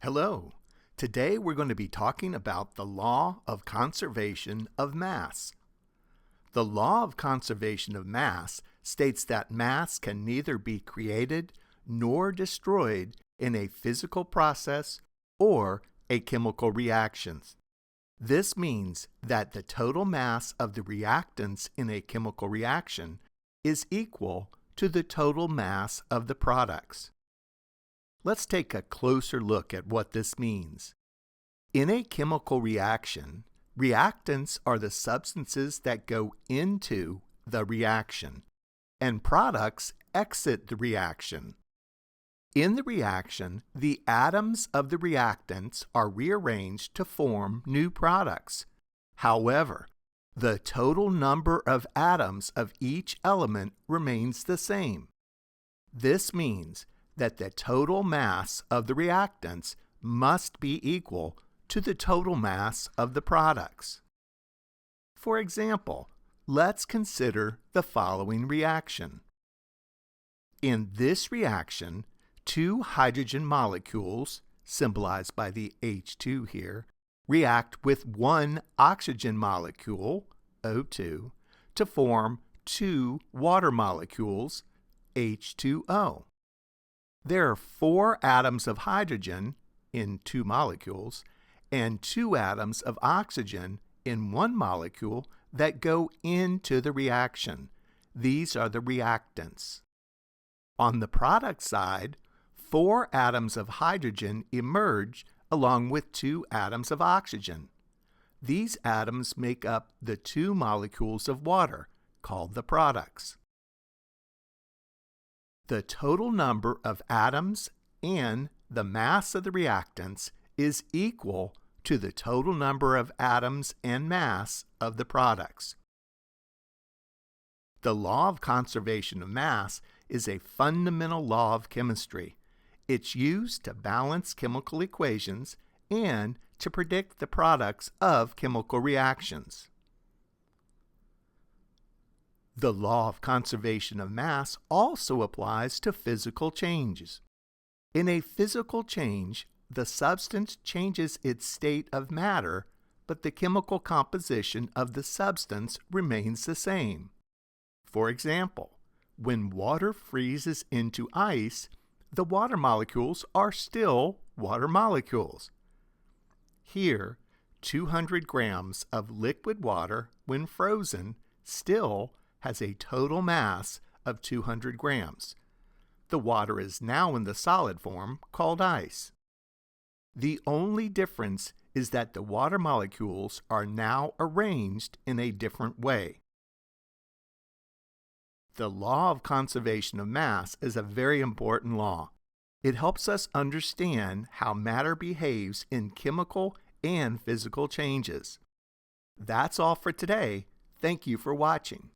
Hello. Today we're going to be talking about the law of conservation of mass. The law of conservation of mass states that mass can neither be created nor destroyed in a physical process or a chemical reaction. This means that the total mass of the reactants in a chemical reaction is equal to the total mass of the products. Let's take a closer look at what this means. In a chemical reaction, reactants are the substances that go into the reaction, and products exit the reaction. In the reaction, the atoms of the reactants are rearranged to form new products. However, the total number of atoms of each element remains the same. This means that the total mass of the reactants must be equal to the total mass of the products. For example, let's consider the following reaction. In this reaction, two hydrogen molecules, symbolized by the H2 here, react with one oxygen molecule, O2, to form two water molecules, H2O. There are 4 atoms of hydrogen in 2 molecules and 2 atoms of oxygen in 1 molecule that go into the reaction. These are the reactants. On the product side, 4 atoms of hydrogen emerge along with 2 atoms of oxygen. These atoms make up the 2 molecules of water, called the products. The total number of atoms and the mass of the reactants is equal to the total number of atoms and mass of the products. The law of conservation of mass is a fundamental law of chemistry. It's used to balance chemical equations and to predict the products of chemical reactions. The law of conservation of mass also applies to physical changes. In a physical change, the substance changes its state of matter, but the chemical composition of the substance remains the same. For example, when water freezes into ice, the water molecules are still water molecules. Here, 200 grams of liquid water, when frozen, still has a total mass of 200 grams. The water is now in the solid form called ice. The only difference is that the water molecules are now arranged in a different way. The law of conservation of mass is a very important law. It helps us understand how matter behaves in chemical and physical changes. That's all for today. Thank you for watching.